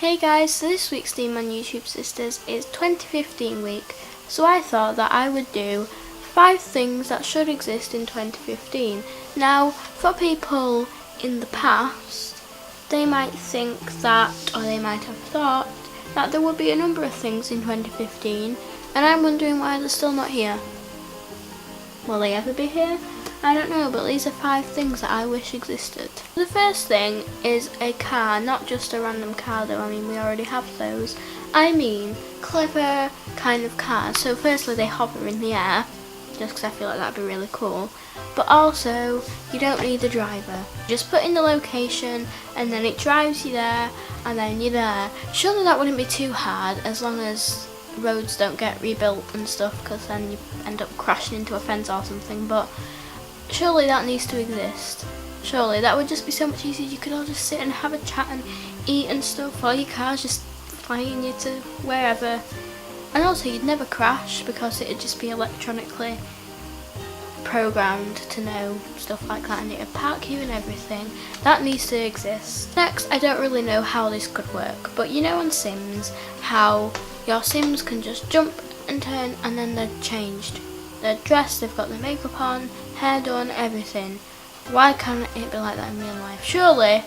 Hey guys, so this week's theme on YouTube Sisters is 2015 week, so I thought that I would do 5 things that should exist in 2015. Now, for people in the past, they might think that, or they might have thought, that there would be a number of things in 2015, and I'm wondering why they're still not here. Will they ever be here? I don't know, but these are 5 things that I wish existed. The first thing is a car, not just a random car though, I mean we already have those. I mean clever kind of cars. So firstly they hover in the air, just because I feel like that'd be really cool. But also, you don't need a driver. Just put in the location and then it drives you there and then you're there. Surely that wouldn't be too hard as long as roads don't get rebuilt and stuff, because then you end up crashing into a fence or something. But surely that needs to exist. Surely that would just be so much easier. You could all just sit and have a chat and eat and stuff, while your car's just flying you to wherever. And also you'd never crash because it'd just be electronically programmed to know stuff like that, and it'd park you and everything. That needs to exist. Next, I don't really know how this could work, but you know on Sims how your Sims can just jump and turn and then they're changed. They're dressed, they've got their makeup on, hair done, everything. Why can't it be like that in real life? Surely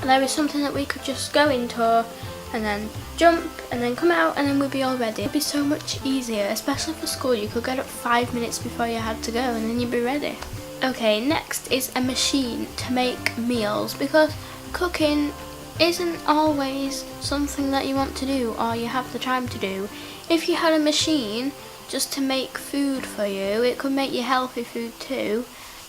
there is something that we could just go into and then jump and then come out and then we'd be all ready. It'd be so much easier, especially for school. You could get up 5 minutes before you had to go and then you'd be ready. Okay, next is a machine to make meals, because cooking isn't always something that you want to do or you have the time to do. If you had a machine just to make food for you, it could make you healthy food too,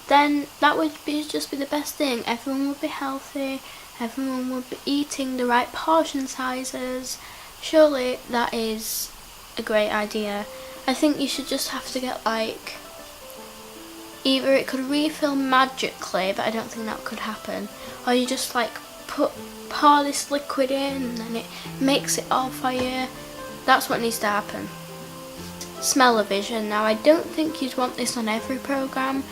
then that would just be the best thing. Everyone would be healthy, everyone would be eating the right portion sizes. Surely that is a great idea. I think you should just have to get like, either it could refill magically, but I don't think that could happen, or you just like pour this liquid in and then it makes it all for you. That's what needs to happen. SmelloVision. Now I don't think you'd want this on every program,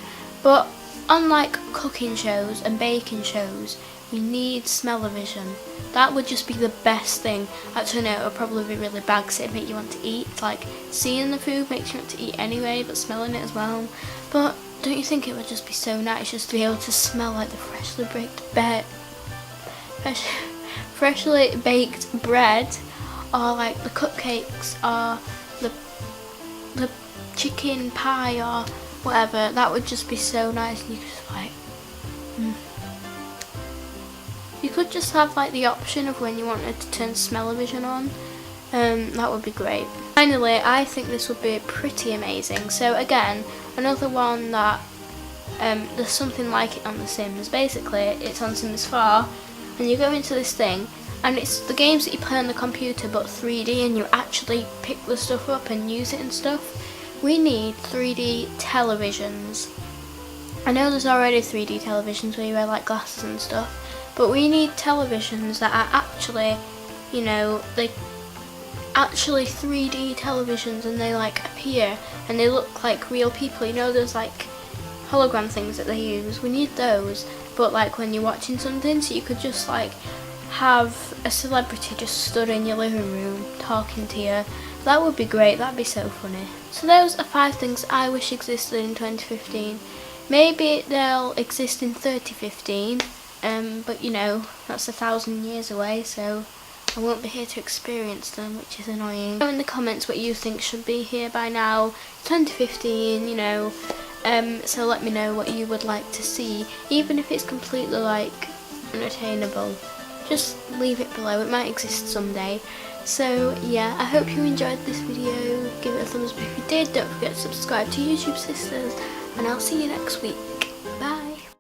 but on like cooking shows and baking shows, we need SmelloVision. That would just be the best thing. Actually no, it would probably be really bad because it'd make you want to eat. Like seeing the food makes you want to eat anyway, but smelling it as well. But don't you think it would just be so nice just to be able to smell like the freshly baked bread, or like the cupcakes, or the chicken pie or whatever? That would just be so nice, and you could just like you could just have like the option of when you wanted to turn SmelloVision on. That would be great. Finally, I think this would be pretty amazing. So again, another one that there's something like it on The Sims. Basically it's on Sims 4 and you go into this thing and it's the games that you play on the computer but 3D, and you actually pick the stuff up and use it and stuff. We need 3D televisions. I know there's already 3D televisions where you wear like glasses and stuff, but we need televisions that are actually, you know, they actually 3D televisions, and they like appear and they look like real people. You know those like hologram things that they use? We need those, but like when you're watching something, so you could just like have a celebrity just stood in your living room talking to you. That would be great, that'd be so funny. So those are 5 things I wish existed in 2015. Maybe they'll exist in 3015, but you know, that's 1,000 years away, so I won't be here to experience them, which is annoying. Know in the comments what you think should be here by now. 2015, you know, so let me know what you would like to see, even if it's completely like unattainable. Just leave it below, it might exist someday. So yeah, I hope you enjoyed this video. Give it a thumbs up if you did. Don't forget to subscribe to YouTube Sisters, and I'll see you next week. Bye.